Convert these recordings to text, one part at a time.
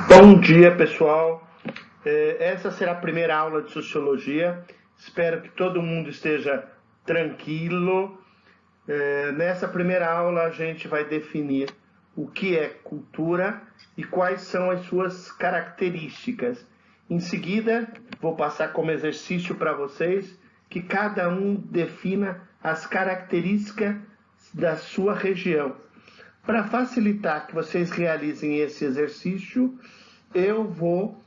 Bom dia, pessoal. Essa será a primeira aula de Sociologia. Espero que todo mundo esteja tranquilo. Nessa primeira aula, a gente vai definir o que é cultura e quais são as suas características. Em seguida, vou passar como exercício para vocês que cada um defina as características da sua região. Para facilitar que vocês realizem esse exercício, eu vou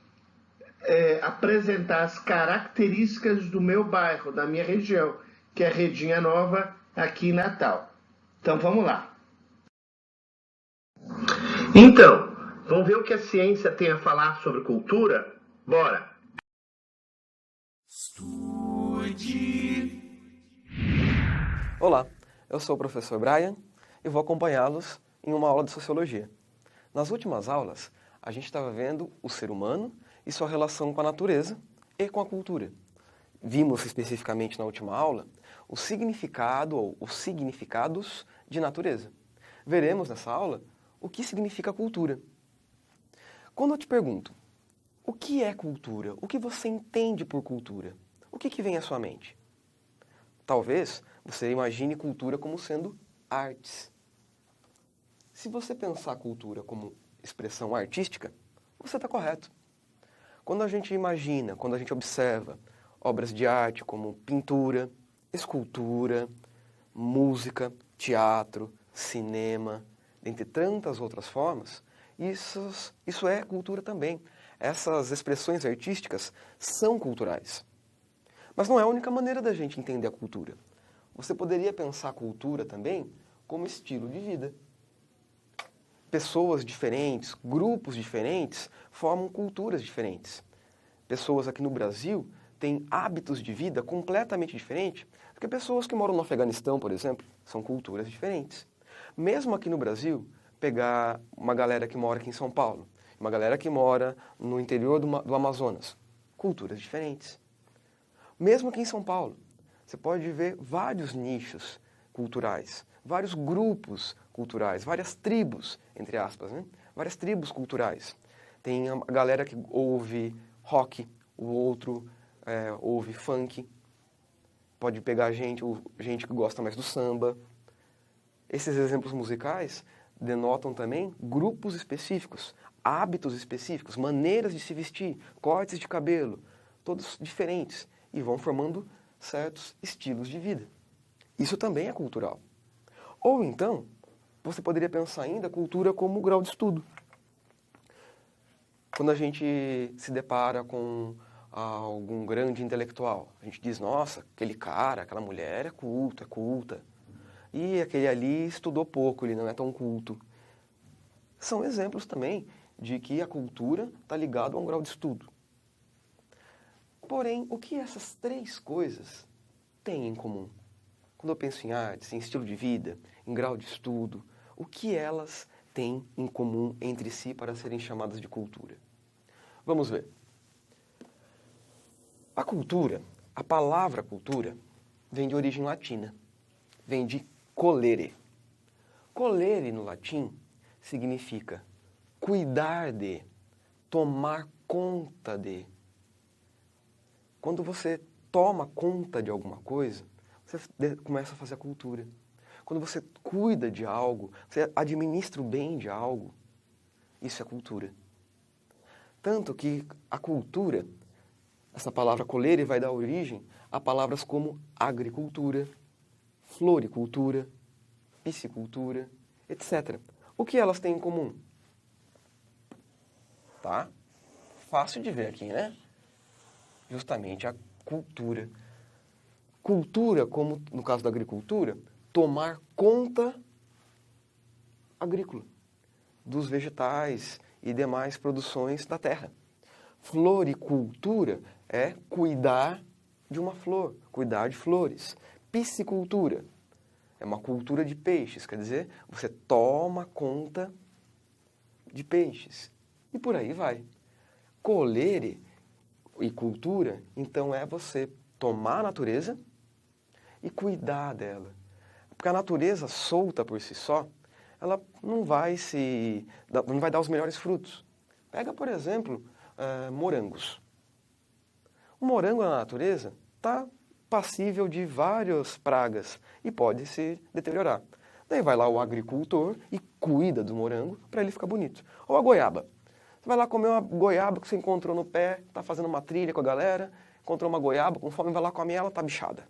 apresentar as características do meu bairro, da minha região, que é Redinha Nova, aqui em Natal. Então, vamos lá. Então, vamos ver o que a ciência tem a falar sobre cultura? Bora! Estude! Olá, eu sou o professor Brian e vou acompanhá-los em uma aula de Sociologia. Nas últimas aulas, a gente estava vendo o ser humano e sua relação com a natureza e com a cultura. Vimos especificamente na última aula o significado ou os significados de natureza. Veremos nessa aula o que significa cultura. Quando eu te pergunto, o que é cultura? O que você entende por cultura? O que vem à sua mente? Talvez você imagine cultura como sendo artes. Se você pensar cultura como expressão artística, você está correto. Quando a gente imagina, quando a gente observa obras de arte como pintura, escultura, música, teatro, cinema, dentre tantas outras formas, isso é cultura também. Essas expressões artísticas são culturais. Mas não é a única maneira da gente entender a cultura. Você poderia pensar a cultura também como estilo de vida. Pessoas diferentes, grupos diferentes, formam culturas diferentes. Pessoas aqui no Brasil têm hábitos de vida completamente diferentes do que pessoas que moram no Afeganistão, por exemplo. São culturas diferentes. Mesmo aqui no Brasil, pegar uma galera que mora aqui em São Paulo, uma galera que mora no interior do Amazonas. Culturas diferentes. Mesmo aqui em São Paulo, você pode ver vários nichos culturais, vários grupos culturais, várias tribos, entre aspas, né? Várias tribos culturais. Tem a galera que ouve rock, o outro ouve funk. Pode pegar gente que gosta mais do samba. Esses exemplos musicais denotam também grupos específicos, hábitos específicos, maneiras de se vestir, cortes de cabelo, todos diferentes, e vão formando certos estilos de vida. Isso também é cultural. Ou então, você poderia pensar ainda a cultura como grau de estudo. Quando a gente se depara com algum grande intelectual, a gente diz, nossa, aquele cara, aquela mulher é culta. E aquele ali estudou pouco, ele não é tão culto. São exemplos também de que a cultura está ligada a um grau de estudo. Porém, o que essas três coisas têm em comum? Quando eu penso em artes, em estilo de vida, em grau de estudo, o que elas têm em comum entre si para serem chamadas de cultura? Vamos ver. A cultura, a palavra cultura, vem de origem latina. Vem de colere. Colere, no latim, significa cuidar de, tomar conta de. Quando você toma conta de alguma coisa, você começa a fazer a cultura. Quando você cuida de algo, você administra o bem de algo, isso é cultura. Tanto que a cultura, essa palavra colere, vai dar origem a palavras como agricultura, floricultura, piscicultura, etc. O que elas têm em comum? Tá? Fácil de ver aqui, né? Justamente a cultura. Cultura, como no caso da agricultura, tomar conta agrícola dos vegetais e demais produções da terra. Floricultura é cuidar de uma flor, cuidar de flores. Piscicultura é uma cultura de peixes, quer dizer, você toma conta de peixes. E por aí vai. Colere e cultura, então, é você tomar a natureza e cuidar dela. Porque a natureza solta por si só, ela não vai dar os melhores frutos. Pega, por exemplo, morangos. O morango na natureza está passível de várias pragas e pode se deteriorar. Daí vai lá o agricultor e cuida do morango para ele ficar bonito. Ou a goiaba. Você vai lá comer uma goiaba que você encontrou no pé, está fazendo uma trilha com a galera, encontrou uma goiaba, com fome, vai lá comer ela, está bichada.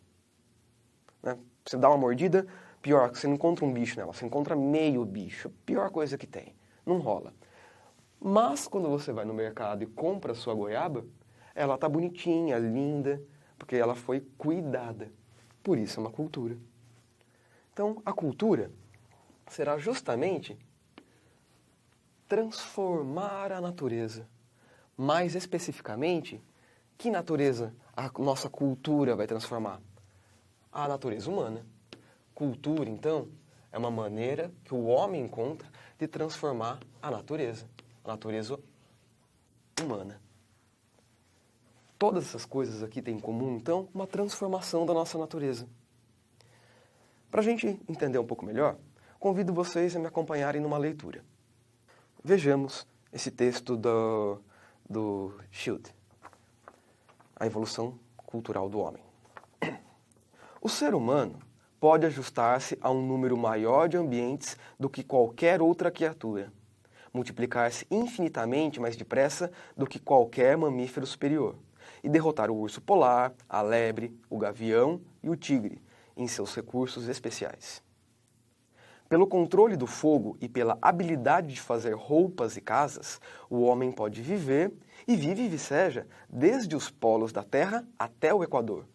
Né? Você dá uma mordida, pior, você não encontra um bicho nela, você encontra meio bicho. Pior coisa que tem. Não rola. Mas quando você vai no mercado e compra a sua goiaba, ela está bonitinha, linda, porque ela foi cuidada. Por isso é uma cultura. Então, a cultura será justamente transformar a natureza. Mais especificamente, que natureza a nossa cultura vai transformar? A natureza humana. Cultura, então, é uma maneira que o homem encontra de transformar a natureza humana. Todas essas coisas aqui têm em comum, então, uma transformação da nossa natureza. Para a gente entender um pouco melhor, convido vocês a me acompanharem numa leitura. Vejamos esse texto do Schildt, A Evolução Cultural do Homem. O ser humano pode ajustar-se a um número maior de ambientes do que qualquer outra criatura, multiplicar-se infinitamente mais depressa do que qualquer mamífero superior, e derrotar o urso polar, a lebre, o gavião e o tigre em seus recursos especiais. Pelo controle do fogo e pela habilidade de fazer roupas e casas, o homem pode viver, e vive e viceja, desde os polos da Terra até o Equador.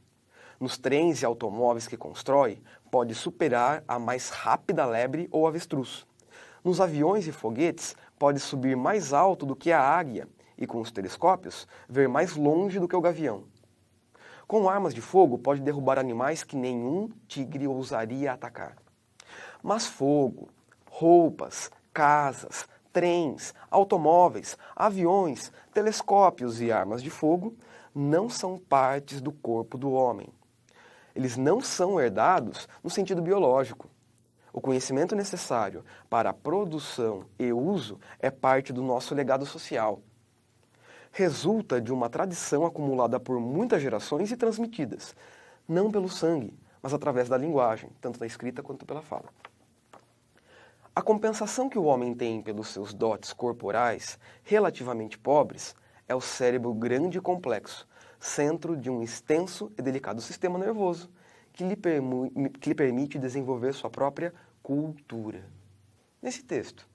Nos trens e automóveis que constrói, pode superar a mais rápida lebre ou avestruz. Nos aviões e foguetes, pode subir mais alto do que a águia e, com os telescópios, ver mais longe do que o gavião. Com armas de fogo, pode derrubar animais que nenhum tigre ousaria atacar. Mas fogo, roupas, casas, trens, automóveis, aviões, telescópios e armas de fogo não são partes do corpo do homem. Eles não são herdados no sentido biológico. O conhecimento necessário para a produção e uso é parte do nosso legado social. Resulta de uma tradição acumulada por muitas gerações e transmitidas, não pelo sangue, mas através da linguagem, tanto da escrita quanto pela fala. A compensação que o homem tem pelos seus dotes corporais, relativamente pobres, é o cérebro grande e complexo, centro de um extenso e delicado sistema nervoso, que lhe permite desenvolver sua própria cultura. Nesse texto,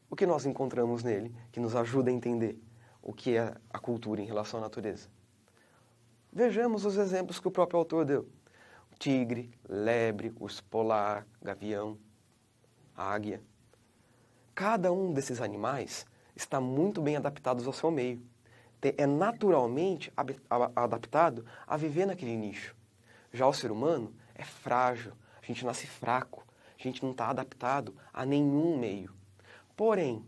o que nós encontramos nele que nos ajuda a entender o que é a cultura em relação à natureza? Vejamos os exemplos que o próprio autor deu. Tigre, lebre, urso polar, gavião, águia. Cada um desses animais está muito bem adaptados ao seu meio. É naturalmente adaptado a viver naquele nicho. Já o ser humano é frágil, a gente nasce fraco, a gente não está adaptado a nenhum meio. Porém,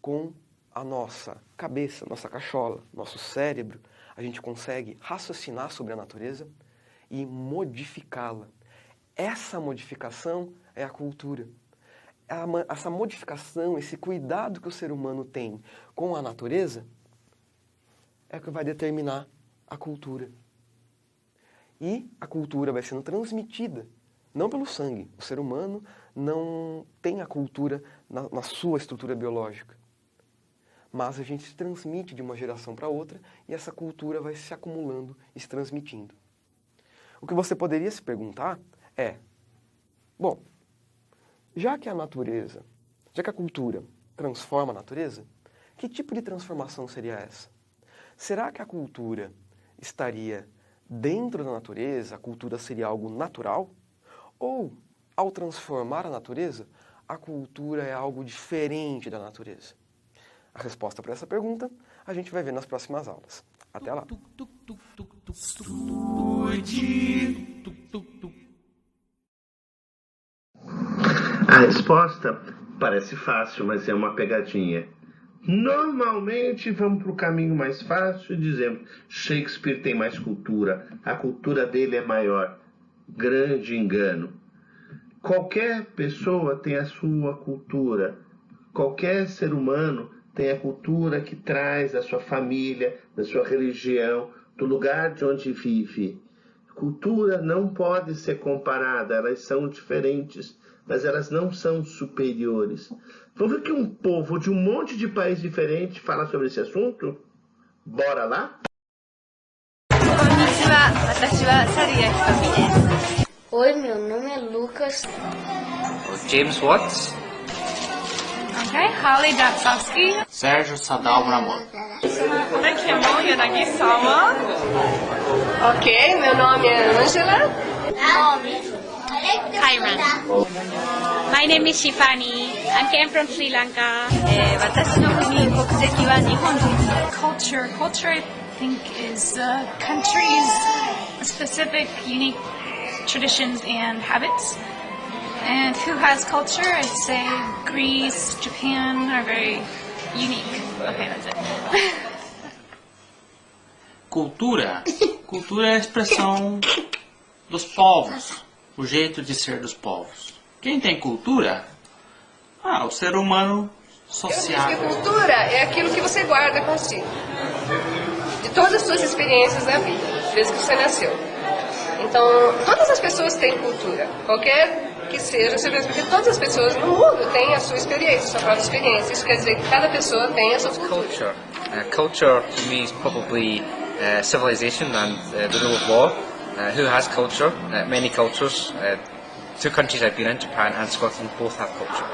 com a nossa cabeça, nossa cachola, nosso cérebro, a gente consegue raciocinar sobre a natureza e modificá-la. Essa modificação é a cultura. Essa modificação, esse cuidado que o ser humano tem com a natureza é o que vai determinar a cultura. E a cultura vai sendo transmitida, não pelo sangue. O ser humano não tem a cultura na sua estrutura biológica. Mas a gente se transmite de uma geração para outra e essa cultura vai se acumulando e se transmitindo. O que você poderia se perguntar é, bom, já que a cultura transforma a natureza, que tipo de transformação seria essa? Será que a cultura estaria dentro da natureza, a cultura seria algo natural? Ou, ao transformar a natureza, a cultura é algo diferente da natureza? A resposta para essa pergunta a gente vai ver nas próximas aulas. Até lá! A resposta parece fácil, mas é uma pegadinha. Normalmente vamos para o caminho mais fácil e dizemos Shakespeare tem mais cultura, a cultura dele é maior. Grande engano. Qualquer pessoa tem a sua cultura, qualquer ser humano tem a cultura que traz da sua família, da sua religião, do lugar de onde vive. Cultura não pode ser comparada, elas são diferentes, mas elas não são superiores. Vamos ver que um povo de um monte de país diferente fala sobre esse assunto? Bora lá? Oi, meu nome é Lucas. James Watts. Okay, Holly Datsovsky. Sérgio Sadal Bramon. Kemo Yanagisawa. Ok, meu nome é Angela. Kyron. My name is Shifani. I came from Sri Lanka. Culture, I think, is a country's specific, unique traditions and habits. And who has culture? I'd say Greece, Japan are very unique. Okay, that's it. Cultura. Cultura é a expressão dos povos, o jeito de ser dos povos. Quem tem cultura? O ser humano sociável. Eu digo que cultura é aquilo que você guarda consigo, de todas as suas experiências na vida, desde que você nasceu. Então, todas as pessoas têm cultura, qualquer que seja, porque todas as pessoas no mundo têm a sua experiência, a sua própria experiência. Isso quer dizer que cada pessoa tem a sua cultura. Culture to me is probably civilization and the rule of law. Who has culture? Many cultures. Two countries I've been in, Japan and Scotland, both have culture.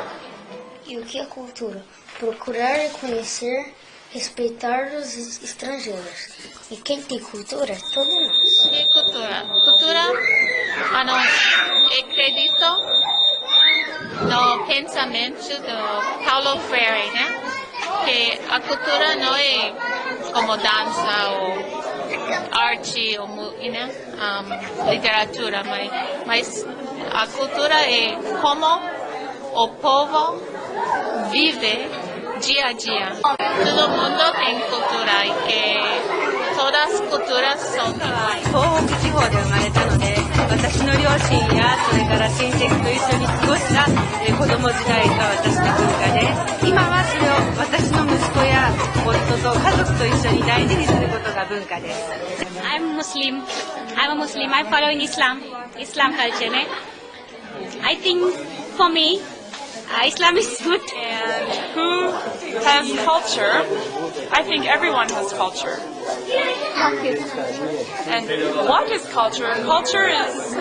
E o que é cultura? Procurar e conhecer, respeitar os estrangeiros. E quem tem cultura? Todos nós. E cultura? Cultura, acredito no pensamento do Paulo Freire, né? Que a cultura não é como dança ou arte ou né? Literatura, mas a cultura é como o povo vive dia a dia. Todo mundo tem cultura e que todas as culturas são iguais. 東北地方で生まれたので、私の両親やそれから親戚と一緒に過ごした子供時代が私の文化で、今はそれを私の息子や夫と家族と一緒に大事にすることが文化です。I'm Muslim. I'm a Muslim. I follow in Islam culture. Ne? I think for me, Islam is good. And who has culture? I think everyone has culture. And what is culture? Culture is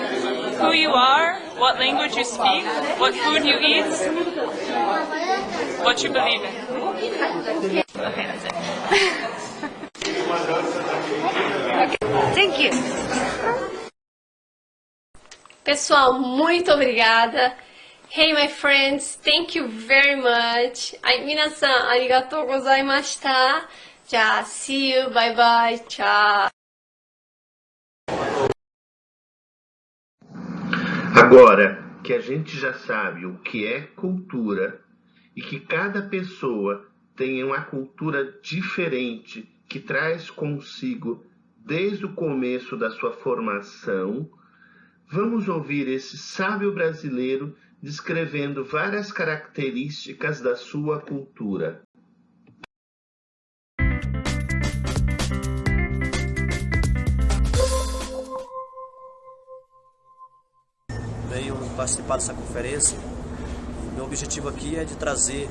who you are, what language you speak, what food you eat, what you believe in. Okay, that's it. Thank you. Pessoal, muito obrigada. Hey, my friends, thank you very much. はい、皆さんありがとうございました。じゃあ、see you, bye bye, tchau. Agora que a gente já sabe o que é cultura e que cada pessoa tem uma cultura diferente que traz consigo desde o começo da sua formação, vamos ouvir esse sábio brasileiro descrevendo várias características da sua cultura. Venho participar dessa conferência. Meu objetivo aqui é de trazer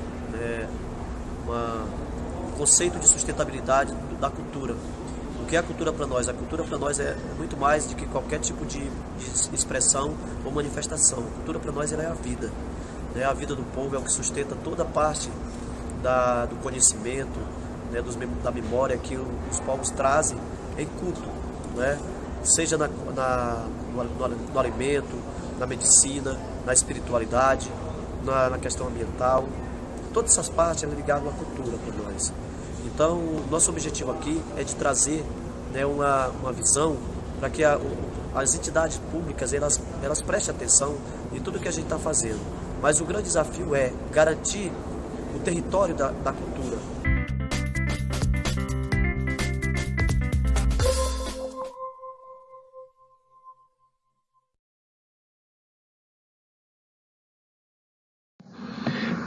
um conceito de sustentabilidade da cultura. O que é a cultura para nós? A cultura para nós é muito mais do que qualquer tipo de expressão ou manifestação. A cultura para nós é a vida. A vida do povo é o que sustenta toda a parte do conhecimento, da memória que os povos trazem em culto, seja no alimento, na medicina, na espiritualidade, na questão ambiental. Todas essas partes são ligadas à cultura para nós. Então, nosso objetivo aqui é de trazer uma visão para que as entidades públicas elas prestem atenção em tudo que a gente está fazendo. Mas o grande desafio é garantir o território da cultura.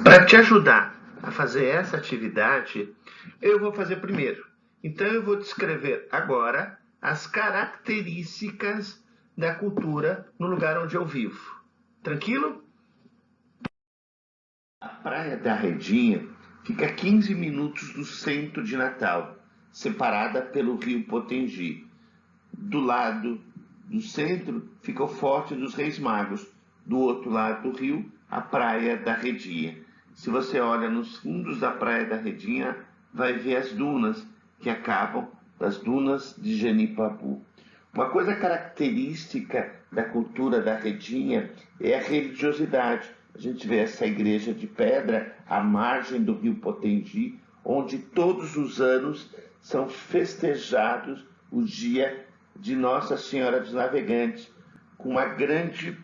Para te ajudar a fazer essa atividade, eu vou fazer primeiro. Então eu vou descrever agora as características da cultura no lugar onde eu vivo. Tranquilo? A Praia da Redinha fica a 15 minutos do centro de Natal, separada pelo rio Potengi. Do lado do centro fica o Forte dos Reis Magos. Do outro lado do rio, a Praia da Redinha. Se você olha nos fundos da Praia da Redinha, vai ver as dunas que acabam das dunas de Genipabu. Uma coisa característica da cultura da Redinha é a religiosidade. A gente vê essa igreja de pedra à margem do rio Potengi, onde todos os anos são festejados o dia de Nossa Senhora dos Navegantes, com uma grande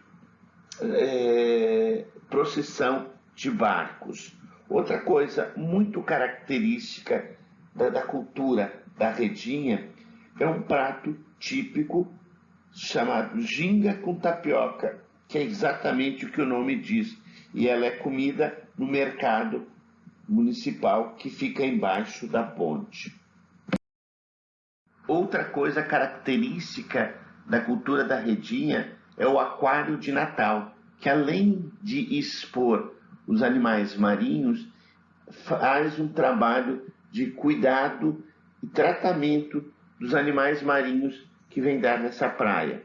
procissão de barcos. Outra coisa muito característica da cultura da Redinha é um prato típico chamado ginga com tapioca, que é exatamente o que o nome diz, e ela é comida no mercado municipal que fica embaixo da ponte. Outra coisa característica da cultura da Redinha é o aquário de Natal, que além de expor os animais marinhos, faz um trabalho de cuidado e tratamento dos animais marinhos que vem dar nessa praia.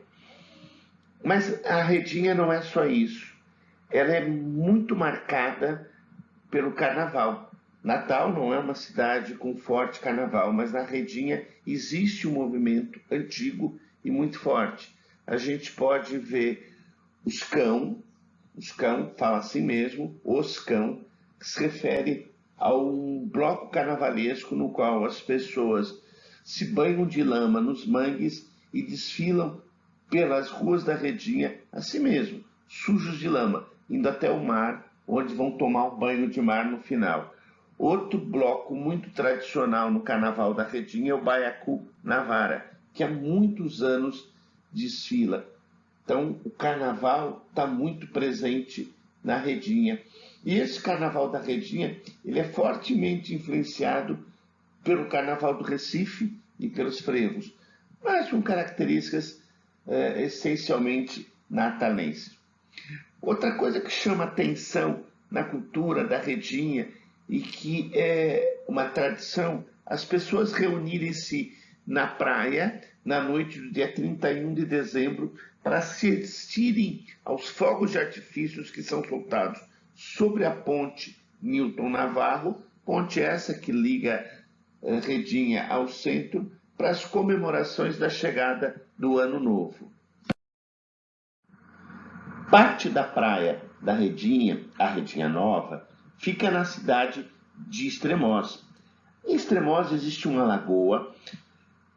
Mas a Redinha não é só isso. Ela é muito marcada pelo carnaval. Natal não é uma cidade com forte carnaval, mas na Redinha existe um movimento antigo e muito forte. A gente pode ver os cão fala assim mesmo, os cão, que se refere a um bloco carnavalesco no qual as pessoas se banham de lama nos mangues e desfilam pelas ruas da Redinha, assim mesmo, sujos de lama, indo até o mar, onde vão tomar um banho de mar no final. Outro bloco muito tradicional no carnaval da Redinha é o Baiacu na Vara, que há muitos anos desfila. Então, o carnaval está muito presente na Redinha. E esse carnaval da Redinha, ele é fortemente influenciado pelo carnaval do Recife e pelos frevos, mas com características essencialmente natalenses. Outra coisa que chama atenção na cultura da Redinha e que é uma tradição, as pessoas reunirem-se na praia na noite do dia 31 de dezembro para assistirem aos fogos de artifícios que são soltados sobre a ponte Newton Navarro, ponte essa que liga Redinha ao centro, para as comemorações da chegada do Ano Novo. Parte da praia da Redinha, a Redinha Nova, fica na cidade de Estremoz. Em Estremoz existe uma lagoa,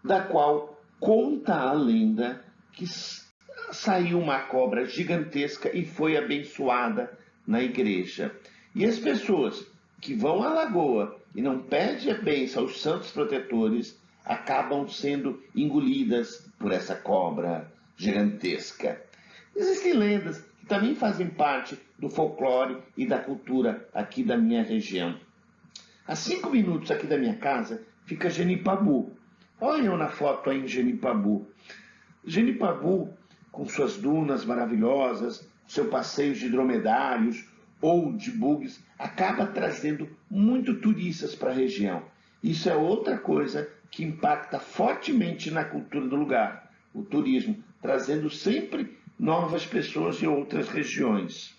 da qual conta a lenda que saiu uma cobra gigantesca e foi abençoada na igreja. E as pessoas que vão à lagoa e não pedem a bênção aos santos protetores acabam sendo engolidas por essa cobra gigantesca. Existem lendas que também fazem parte do folclore e da cultura aqui da minha região. A 5 minutos aqui da minha casa fica Genipabu. Olhem na foto aí em Genipabu. Genipabu, com suas dunas maravilhosas, seu passeio de dromedários ou de bugs, acaba trazendo muito turistas para a região. Isso é outra coisa que impacta fortemente na cultura do lugar, o turismo, trazendo sempre novas pessoas de outras regiões.